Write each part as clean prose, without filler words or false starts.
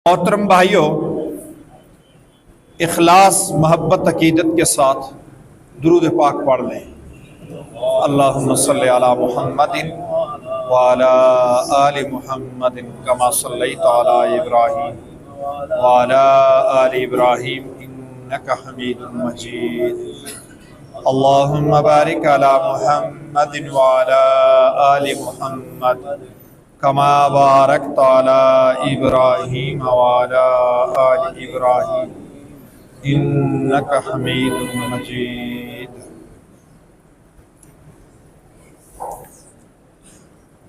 محترم بھائیوں، اخلاص محبت عقیدت کے ساتھ درود پاک پڑھ لیں۔ اللہم صلی علی محمد وعلی آل محمد کما صلیت علی ابراہیم وعلی آل ابراہیم انک حمید مجید۔ اللہم بارک علی محمد وعلی آل محمد کما بارکت علی ابراہیم وعلی آل ابراہیم انک حمید مجید۔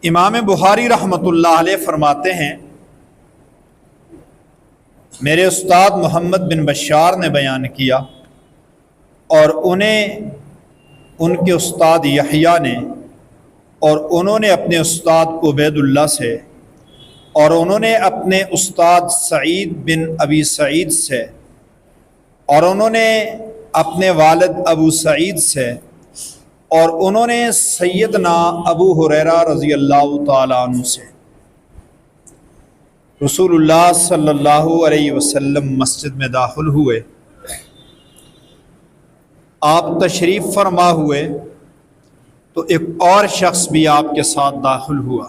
امام بخاری رحمۃ اللہ علیہ فرماتے ہیں، میرے استاد محمد بن بشار نے بیان کیا اور انہیں ان کے استاد یحییٰ نے، اور انہوں نے اپنے استاد عبید اللہ سے، اور انہوں نے اپنے استاد سعید بن ابی سعید سے، اور انہوں نے اپنے والد ابو سعید سے، اور انہوں نے سیدنا ابو ہریرہ رضی اللہ تعالیٰ عنہ سے۔ رسول اللہ صلی اللہ علیہ وسلم مسجد میں داخل ہوئے، آپ تشریف فرما ہوئے تو ایک اور شخص بھی آپ کے ساتھ داخل ہوا۔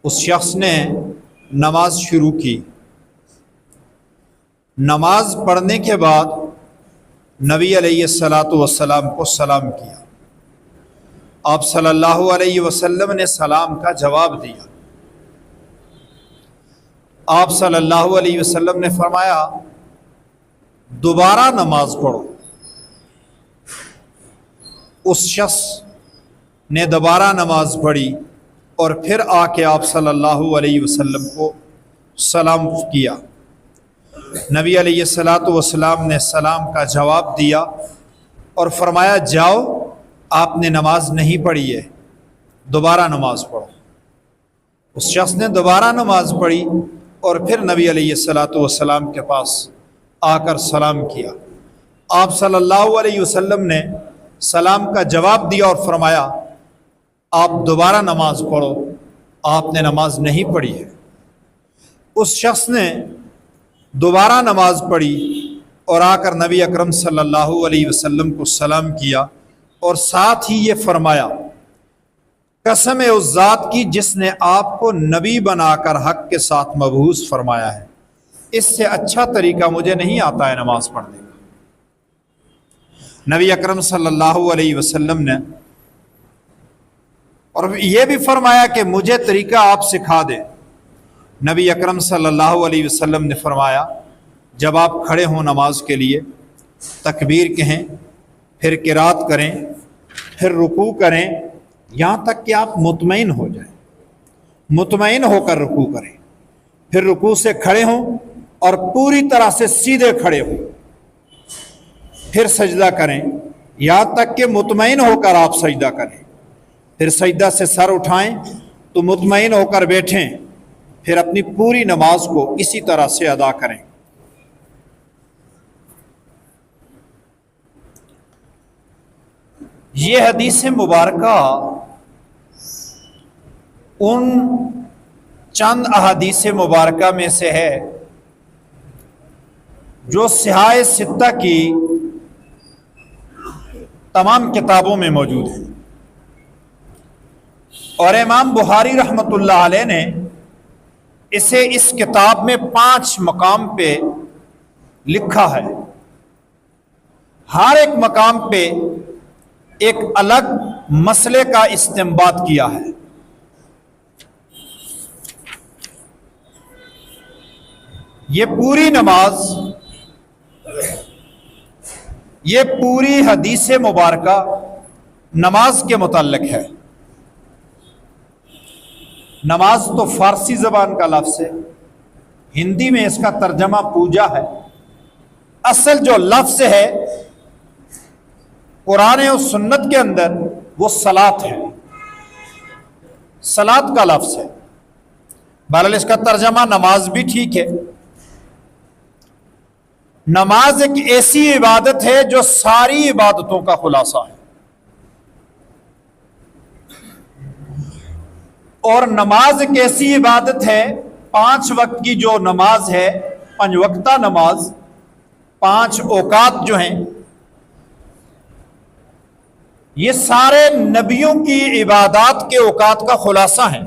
اس شخص نے نماز شروع کی۔ نماز پڑھنے کے بعد نبی علیہ السلام کو سلام کیا۔ آپ صلی اللہ علیہ وسلم نے سلام کا جواب دیا۔ آپ صلی اللہ علیہ وسلم نے فرمایا، دوبارہ نماز پڑھو۔ اس شخص نے دوبارہ نماز پڑھی اور پھر آ کے آپ صلی اللہ علیہ وسلم کو سلام کیا۔ نبی علیہ السلام نے سلام کا جواب دیا اور فرمایا، جاؤ، آپ نے نماز نہیں پڑھی ہے، دوبارہ نماز پڑھو۔ اس شخص نے دوبارہ نماز پڑھی اور پھر نبی علیہ السلام کے پاس آ کر سلام کیا۔ آپ صلی اللہ علیہ وسلم نے سلام کا جواب دیا اور فرمایا، آپ دوبارہ نماز پڑھو، آپ نے نماز نہیں پڑھی ہے۔ اس شخص نے دوبارہ نماز پڑھی اور آ کر نبی اکرم صلی اللہ علیہ وسلم کو سلام کیا اور ساتھ ہی یہ فرمایا، قسم ہے اس ذات کی جس نے آپ کو نبی بنا کر حق کے ساتھ مبعوث فرمایا ہے، اس سے اچھا طریقہ مجھے نہیں آتا ہے نماز پڑھنے کا۔ نبی اکرم صلی اللہ علیہ وسلم نے اور یہ بھی فرمایا کہ مجھے طریقہ آپ سکھا دیں۔ نبی اکرم صلی اللہ علیہ وسلم نے فرمایا، جب آپ کھڑے ہوں نماز کے لیے، تکبیر کہیں، پھر قرات کریں، پھر رکوع کریں، یہاں تک کہ آپ مطمئن ہو جائیں۔ مطمئن ہو کر رکوع کریں، پھر رکوع سے کھڑے ہوں اور پوری طرح سے سیدھے کھڑے ہوں، پھر سجدہ کریں، یہاں تک کہ مطمئن ہو کر آپ سجدہ کریں، پھر سجدہ سے سر اٹھائیں تو مطمئن ہو کر بیٹھیں، پھر اپنی پوری نماز کو اسی طرح سے ادا کریں۔ یہ حدیث مبارکہ ان چند احادیث مبارکہ میں سے ہے جو صحاح ستہ کی تمام کتابوں میں موجود ہیں، اور امام بخاری رحمۃ اللہ علیہ نے اسے اس کتاب میں 5 مقام پہ لکھا ہے۔ ہر ایک مقام پہ ایک الگ مسئلے کا استنباط کیا ہے۔ یہ پوری نماز، یہ پوری حدیث مبارکہ نماز کے متعلق ہے۔ نماز تو فارسی زبان کا لفظ ہے، ہندی میں اس کا ترجمہ پوجا ہے۔ اصل جو لفظ ہے قرآن و سنت کے اندر وہ صلاۃ ہے، صلاۃ کا لفظ ہے۔ بہرحال اس کا ترجمہ نماز بھی ٹھیک ہے۔ نماز ایک ایسی عبادت ہے جو ساری عبادتوں کا خلاصہ ہے، اور نماز ایک ایسی عبادت ہے، 5 وقت کی جو نماز ہے، 5 وقتہ نماز، 5 اوقات جو ہیں، یہ سارے نبیوں کی عبادات کے اوقات کا خلاصہ ہیں۔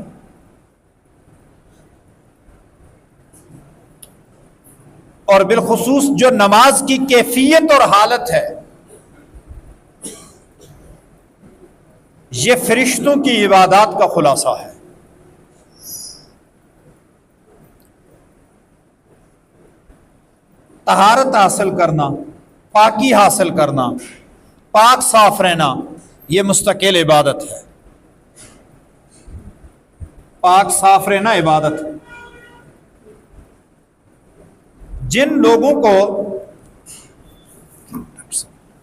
اور بالخصوص جو نماز کی کیفیت اور حالت ہے، یہ فرشتوں کی عبادات کا خلاصہ ہے۔ طہارت حاصل کرنا، پاکی حاصل کرنا، پاک صاف رہنا، یہ مستقل عبادت ہے۔ پاک صاف رہنا عبادت ہے۔ جن لوگوں کو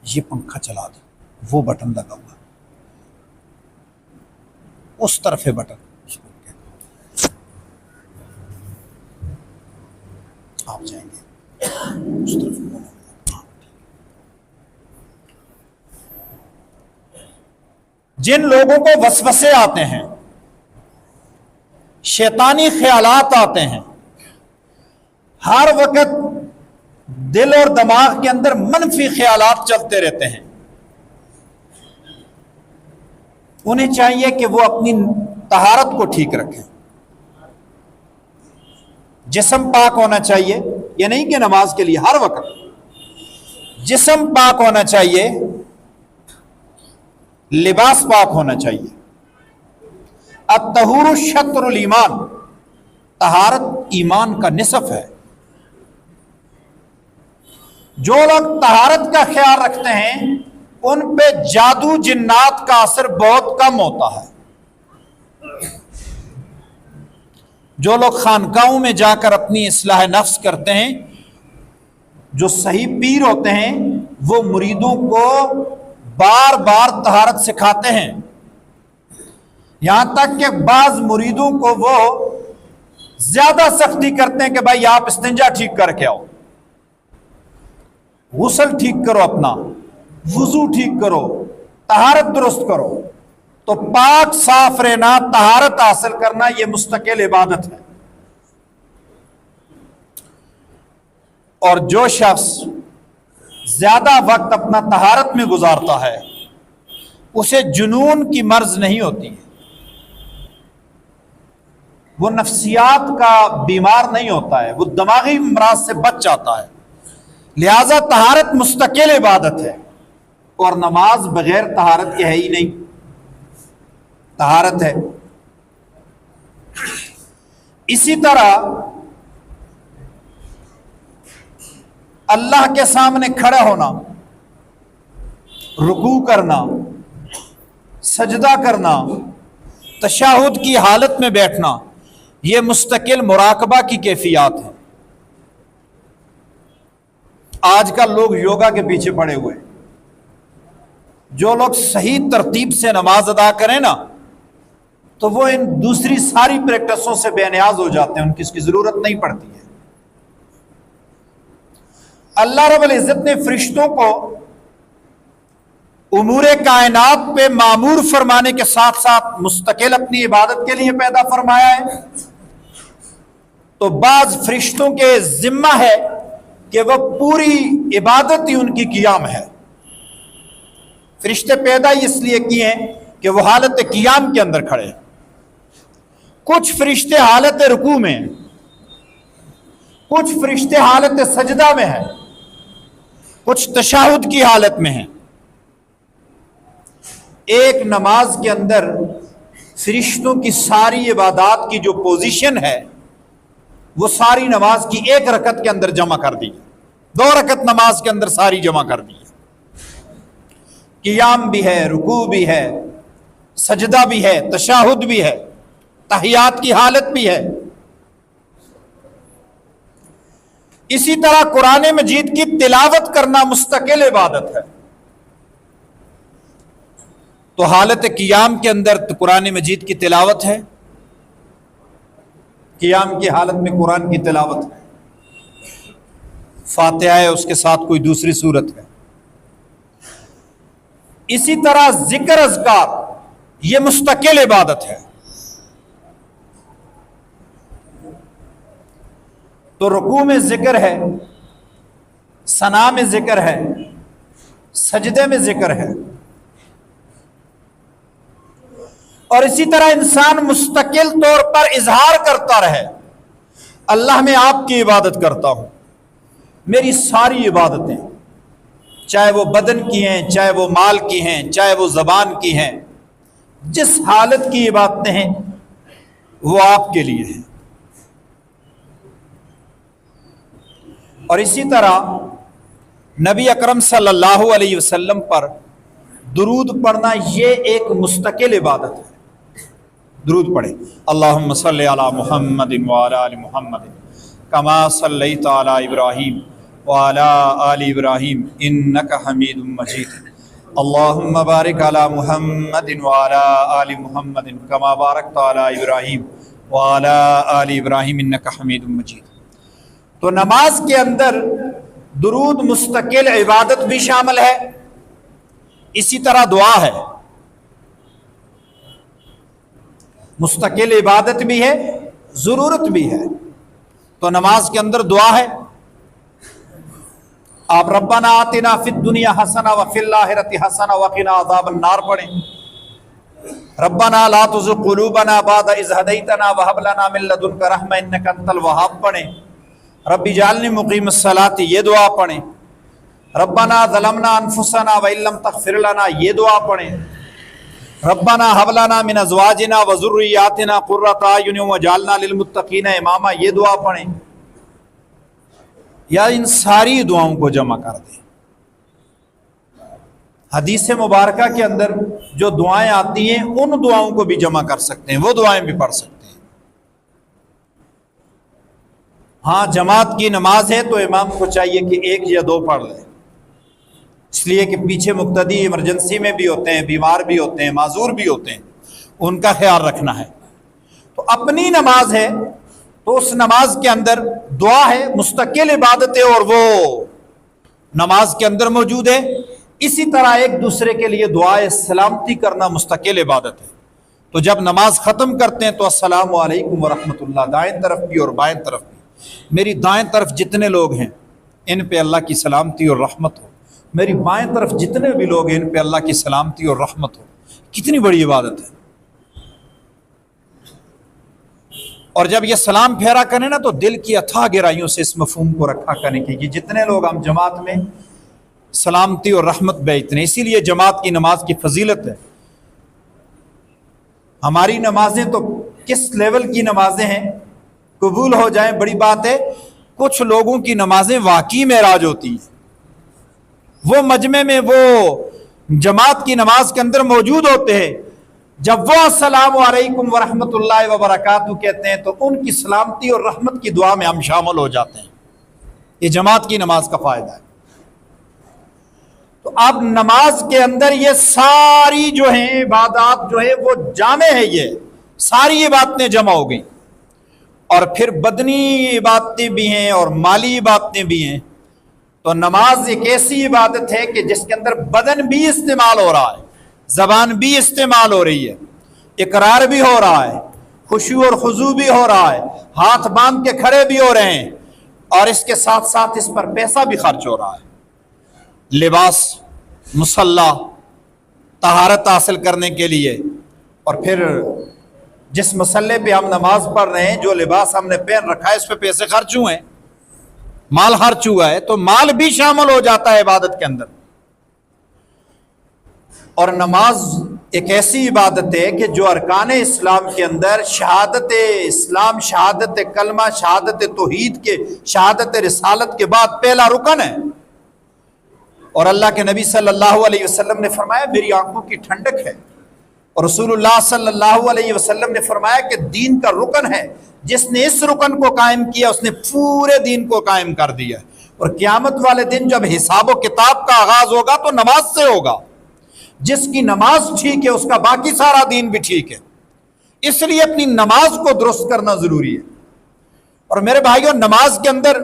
یہ پنکھا چلا دو، وہ بٹن لگا ہوا، اس طرف ہے بٹن، آپ جائیں گے اس طرف۔ جن لوگوں کو وسوسے آتے ہیں، شیطانی خیالات آتے ہیں، ہر وقت دل اور دماغ کے اندر منفی خیالات چلتے رہتے ہیں، انہیں چاہیے کہ وہ اپنی طہارت کو ٹھیک رکھیں۔ جسم پاک ہونا چاہیے، یہ نہیں کہ نماز کے لیے ہر وقت جسم پاک ہونا چاہیے، لباس پاک ہونا چاہیے۔ الطہور شطر الایمان، طہارت ایمان کا نصف ہے۔ جو لوگ طہارت کا خیال رکھتے ہیں ان پہ جادو جنات کا اثر بہت کم ہوتا ہے۔ جو لوگ خانقاہوں میں جا کر اپنی اصلاح نفس کرتے ہیں، جو صحیح پیر ہوتے ہیں، وہ مریدوں کو بار بار طہارت سکھاتے ہیں، یہاں تک کہ بعض مریدوں کو وہ زیادہ سختی کرتے ہیں کہ بھائی آپ استنجا ٹھیک کر کے آؤ، غسل ٹھیک کرو، اپنا وضو ٹھیک کرو، طہارت درست کرو۔ تو پاک صاف رہنا، طہارت حاصل کرنا، یہ مستقل عبادت ہے۔ اور جو شخص زیادہ وقت اپنا طہارت میں گزارتا ہے، اسے جنون کی مرض نہیں ہوتی ہے، وہ نفسیات کا بیمار نہیں ہوتا ہے، وہ دماغی امراض سے بچ جاتا ہے۔ لہذا طہارت مستقل عبادت ہے، اور نماز بغیر طہارت کے ہے ہی نہیں، طہارت ہے۔ اسی طرح اللہ کے سامنے کھڑا ہونا، رکوع کرنا، سجدہ کرنا، تشہد کی حالت میں بیٹھنا، یہ مستقل مراقبہ کی کیفیات ہیں۔ آج کل لوگ یوگا کے پیچھے پڑے ہوئے، جو لوگ صحیح ترتیب سے نماز ادا کریں نا، تو وہ ان دوسری ساری پریکٹسوں سے بے نیاز ہو جاتے ہیں، ان کی اس کی ضرورت نہیں پڑتی ہے۔ اللہ رب العزت نے فرشتوں کو امور کائنات پہ مامور فرمانے کے ساتھ ساتھ مستقل اپنی عبادت کے لیے پیدا فرمایا ہے۔ تو بعض فرشتوں کے ذمہ ہے کہ وہ پوری عبادت ہی ان کی قیام ہے۔ فرشتے پیدا ہی اس لیے کیے ہیں کہ وہ حالت قیام کے اندر کھڑے ہیں۔ کچھ فرشتے حالت رکوع میں ہیں، کچھ فرشتے حالت سجدہ میں ہیں، کچھ تشہد کی حالت میں ہیں۔ ایک نماز کے اندر فرشتوں کی ساری عبادات کی جو پوزیشن ہے، وہ ساری نماز کی ایک رکعت کے اندر جمع کر دی، 2 رکعت نماز کے اندر ساری جمع کر دی۔ قیام بھی ہے، رکوع بھی ہے، سجدہ بھی ہے، تشہد بھی ہے، تحیات کی حالت بھی ہے۔ اسی طرح قرآن مجید کی تلاوت کرنا مستقل عبادت ہے۔ تو حالت قیام کے اندر تو قرآن مجید کی تلاوت ہے، قیام کی حالت میں قرآن کی تلاوت ہے، فاتحہ ہے، اس کے ساتھ کوئی دوسری سورت ہے۔ اسی طرح ذکر اذکار، یہ مستقل عبادت ہے۔ تو رکوع میں ذکر ہے، ثنا میں ذکر ہے، سجدے میں ذکر ہے، اور اسی طرح انسان مستقل طور پر اظہار کرتا رہے، اللہ میں آپ کی عبادت کرتا ہوں، میری ساری عبادتیں چاہے وہ بدن کی ہیں، چاہے وہ مال کی ہیں، چاہے وہ زبان کی ہیں، جس حالت کی عبادتیں ہیں وہ آپ کے لیے ہیں۔ اور اسی طرح نبی اکرم صلی اللہ علیہ وسلم پر درود پڑھنا یہ ایک مستقل عبادت ہے۔ درود پڑھیں، اللہم صلی علی محمد وعلی آل محمد کما صلیت علی ابراہیم وعلی آل ابراہیم انک حمید مجید، اللہم بارک علی محمد وعلی آل محمد کما بارکت علی ابراہیم وعلی آل ابراہیم انک حمید مجید۔ تو نماز کے اندر درود مستقل عبادت بھی شامل ہے، اسی طرح دعا ہے، مستقل عبادت بھی ہے، ضرورت بھی ہے۔ تو نماز کے اندر دعا ہے، آپ ربنا آتنا فی الدنیا حسنہ وفی الآخرۃ حسنہ وقنا عذاب النار پڑھیں، ربنا لا تزغ قلوبنا بعد اذ ہدیتنا وہب لنا من لدنک رحمہ انک انت الوہاب پڑھیں، رب اجعلنی مقیم الصلاۃ یہ دعا پڑھیں، ربنا ظلمنا انفسنا وان لم تغفر لنا یہ دعا پڑھیں، ربنا هب لنا من ازواجنا وذرياتنا قرۃ اعین واجعلنا للمتقین اماما یہ دعا پڑھیں، یا ان ساری دعاؤں کو جمع کر دیں۔ حدیث مبارکہ کے اندر جو دعائیں آتی ہیں ان دعاؤں کو بھی جمع کر سکتے ہیں، وہ دعائیں بھی پڑھ سکتے ہیں۔ ہاں جماعت کی نماز ہے تو امام کو چاہیے کہ ایک یا دو پڑھ لے، اس لیے کہ پیچھے مقتدی ایمرجنسی میں بھی ہوتے ہیں، بیمار بھی ہوتے ہیں، معذور بھی ہوتے ہیں، ان کا خیال رکھنا ہے۔ تو اپنی نماز ہے تو اس نماز کے اندر دعا ہے، مستقل عبادت ہے اور وہ نماز کے اندر موجود ہے۔ اسی طرح ایک دوسرے کے لیے دعائے سلامتی کرنا مستقل عبادت ہے۔ تو جب نماز ختم کرتے ہیں تو السلام علیکم ورحمۃ اللہ، دائیں طرف بھی اور بائیں طرف بھی، میری دائیں طرف جتنے لوگ ہیں ان پہ اللہ کی سلامتی اور رحمت ہو، میری بائیں طرف جتنے بھی لوگ ہیں ان پہ اللہ کی سلامتی اور رحمت ہو۔ کتنی بڑی عبادت ہے۔ اور جب یہ سلام پھیرا کریں نا تو دل کی اتھاہ گہرائیوں سے اس مفہوم کو رکھا کریں کہ یہ جتنے لوگ ہم جماعت میں سلامتی اور رحمت بیچتے ہیں، اسی لیے جماعت کی نماز کی فضیلت ہے۔ ہماری نمازیں تو کس لیول کی نمازیں ہیں، قبول ہو جائیں بڑی بات ہے۔ کچھ لوگوں کی نمازیں واقعی معراج ہوتی ہیں، وہ مجمع میں وہ جماعت کی نماز کے اندر موجود ہوتے ہیں، جب وہ السلام علیکم ورحمۃ اللہ وبرکاتہ کہتے ہیں تو ان کی سلامتی اور رحمت کی دعا میں ہم شامل ہو جاتے ہیں۔ یہ جماعت کی نماز کا فائدہ ہے۔ تو اب نماز کے اندر یہ ساری جو ہیں عبادات جو ہے وہ جامع ہے، یہ ساری عبادتیں جمع ہو گئیں، اور پھر بدنی عبادتیں بھی ہیں اور مالی عبادتیں بھی ہیں۔ تو نماز ایک ایسی عبادت ہے کہ جس کے اندر بدن بھی استعمال ہو رہا ہے، زبان بھی استعمال ہو رہی ہے، اقرار بھی ہو رہا ہے، خشوع اور خضوع بھی ہو رہا ہے، ہاتھ باندھ کے کھڑے بھی ہو رہے ہیں، اور اس کے ساتھ ساتھ اس پر پیسہ بھی خرچ ہو رہا ہے۔ لباس، مصلی، طہارت حاصل کرنے کے لیے، اور پھر جس مسلح پہ ہم نماز پڑھ رہے ہیں، جو لباس ہم نے پہن رکھا ہے اس پہ پیسے خرچ ہوئے ہیں، مال خرچ ہوا ہے، تو مال بھی شامل ہو جاتا ہے عبادت کے اندر۔ اور نماز ایک ایسی عبادت ہے کہ جو ارکان اسلام کے اندر شہادت اسلام، شہادت کلمہ، شہادت توحید کے، شہادت رسالت کے بعد پہلا رکن ہے۔ اور اللہ کے نبی صلی اللہ علیہ وسلم نے فرمایا میری آنکھوں کی ٹھنڈک ہے، اور رسول اللہ صلی اللہ علیہ وسلم نے فرمایا کہ دین کا رکن ہے، جس نے اس رکن کو قائم کیا اس نے پورے دین کو قائم کر دیا۔ اور قیامت والے دن جب حساب و کتاب کا آغاز ہوگا تو نماز سے ہوگا، جس کی نماز ٹھیک ہے اس کا باقی سارا دین بھی ٹھیک ہے۔ اس لیے اپنی نماز کو درست کرنا ضروری ہے۔ اور میرے بھائیوں، نماز کے اندر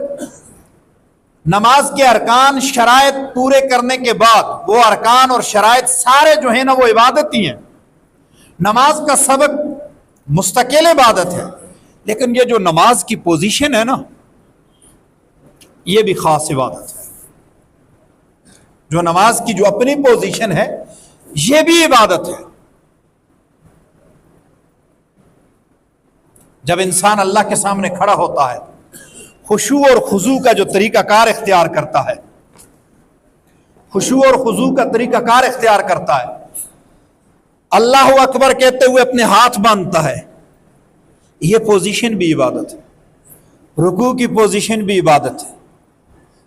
نماز کے ارکان، شرائط پورے کرنے کے بعد وہ ارکان اور شرائط سارے جو ہیں نا وہ عبادت ہی ہیں۔ نماز کا سبق مستقل عبادت ہے، لیکن یہ جو نماز کی پوزیشن ہے نا، یہ بھی خاص عبادت ہے. جو نماز کی جو اپنی پوزیشن ہے یہ بھی عبادت ہے. جب انسان اللہ کے سامنے کھڑا ہوتا ہے خشوع اور خضوع کا جو طریقہ کار اختیار کرتا ہے، خشوع اور خضوع کا طریقہ کار اختیار کرتا ہے، اللہ اکبر کہتے ہوئے اپنے ہاتھ باندھتا ہے، یہ پوزیشن بھی عبادت ہے. رکوع کی پوزیشن بھی عبادت ہے.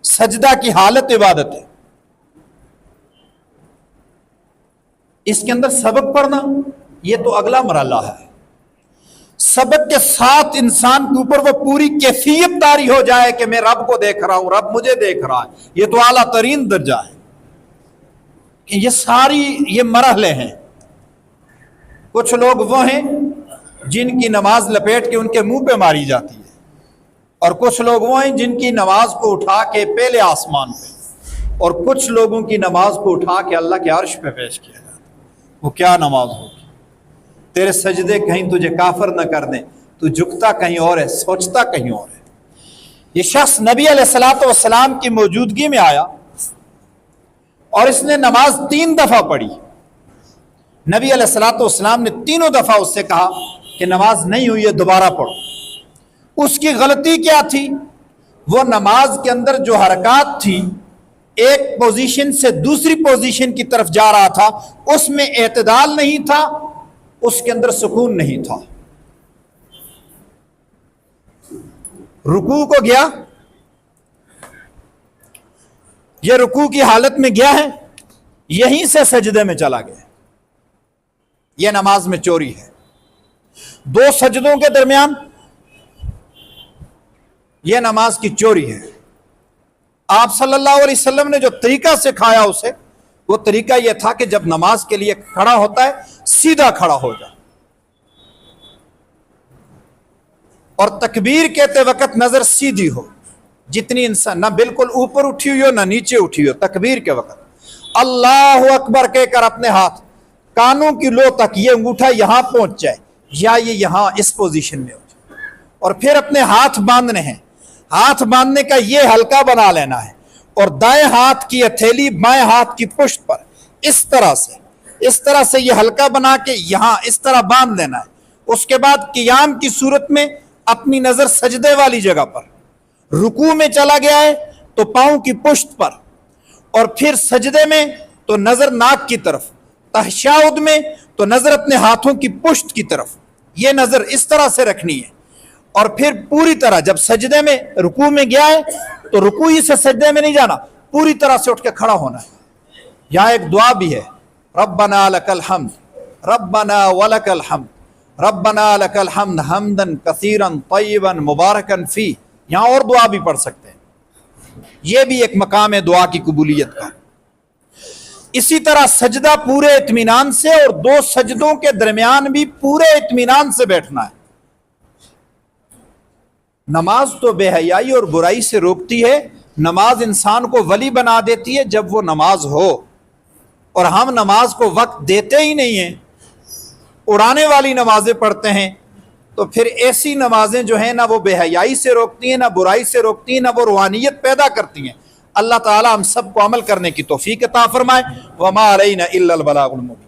سجدہ کی حالت عبادت ہے. اس کے اندر سبق پڑھنا یہ تو اگلا مرحلہ ہے. سبق کے ساتھ انسان کے اوپر وہ پوری کیفیت طاری ہو جائے کہ میں رب کو دیکھ رہا ہوں، رب مجھے دیکھ رہا ہے، یہ تو اعلیٰ ترین درجہ ہے. یہ ساری یہ مرحلے ہیں. کچھ لوگ وہ ہیں جن کی نماز لپیٹ کے ان کے منہ پہ ماری جاتی ہے، اور کچھ لوگ وہ ہیں جن کی نماز کو اٹھا کے پہلے آسمان پہ، اور کچھ لوگوں کی نماز کو اٹھا کے اللہ کے عرش پہ پیش کیا جاتا ہے. وہ کیا نماز ہوگی؟ تیرے سجدے کہیں تجھے کافر نہ کر دیں، تو جھکتا کہیں اور ہے، سوچتا کہیں اور ہے. یہ شخص نبی علیہ الصلوۃ والسلام کی موجودگی میں آیا اور اس نے نماز 3 دفعہ پڑھی. نبی علیہ الصلوۃ والسلام نے تینوں دفعہ اس سے کہا کہ نماز نہیں ہوئی ہے، دوبارہ پڑھو. اس کی غلطی کیا تھی؟ وہ نماز کے اندر جو حرکات تھی، ایک پوزیشن سے دوسری پوزیشن کی طرف جا رہا تھا، اس میں اعتدال نہیں تھا، اس کے اندر سکون نہیں تھا. رکوع کو گیا، یہ رکوع کی حالت میں گیا ہے، یہیں سے سجدے میں چلا گیا. یہ نماز میں چوری ہے. 2 سجدوں کے درمیان یہ نماز کی چوری ہے. آپ صلی اللہ علیہ وسلم نے جو طریقہ سکھایا اسے، وہ طریقہ یہ تھا کہ جب نماز کے لیے کھڑا ہوتا ہے سیدھا کھڑا ہو جائے، اور تکبیر کہتے وقت نظر سیدھی ہو، جتنی انسان نہ بالکل اوپر اٹھی ہوئی ہو نہ نیچے اٹھی ہو. تکبیر کے وقت اللہ اکبر کہہ کر اپنے ہاتھ کانوں کی لو تک، یہ انگوٹھا یہاں پہنچ جائے یا یہ یہاں اس پوزیشن میں ہو جائے، اور پھر اپنے ہاتھ باندھنے ہیں. ہاتھ باندھنے کا یہ حلقہ بنا لینا ہے، اور دائیں ہاتھ کی ہتھیلی بائیں ہاتھ کی پشت پر اس طرح سے یہ حلقہ بنا کے یہاں اس طرح باندھ لینا ہے. اس کے بعد قیام کی صورت میں اپنی نظر سجدے والی جگہ پر، رکوع میں چلا گیا ہے تو پاؤں کی پشت پر، اور پھر سجدے میں تو نظر ناک کی طرف، تشہد میں تو نظر اپنے ہاتھوں کی پشت کی طرف. یہ نظر اس طرح سے رکھنی ہے. اور پھر پوری طرح جب سجدے میں رکوع میں گیا ہے تو رکوعی سے سجدے میں نہیں جانا، پوری طرح سے اٹھ کے کھڑا ہونا ہے. یہاں ایک دعا بھی ہے، ربنا لک الحمد ربنا ولک الحمد ربنا لک الحمد حمدا کثیرا طیبا مبارکا فی. یہاں اور دعا بھی پڑھ سکتے ہیں. یہ بھی ایک مقام ہے دعا کی قبولیت کا. اسی طرح سجدہ پورے اطمینان سے، اور 2 سجدوں کے درمیان بھی پورے اطمینان سے بیٹھنا ہے. نماز تو بے حیائی اور برائی سے روکتی ہے. نماز انسان کو ولی بنا دیتی ہے جب وہ نماز ہو، اور ہم نماز کو وقت دیتے ہی نہیں ہیں، اڑانے والی نمازیں پڑھتے ہیں. تو پھر ایسی نمازیں جو ہیں نہ وہ بے حیائی سے روکتی ہیں، نہ برائی سے روکتی ہیں، نہ وہ روحانیت پیدا کرتی ہیں. اللہ تعالی ہم سب کو عمل کرنے کی توفیق عطا فرمائے. وما علینا الا البلاغ المبین.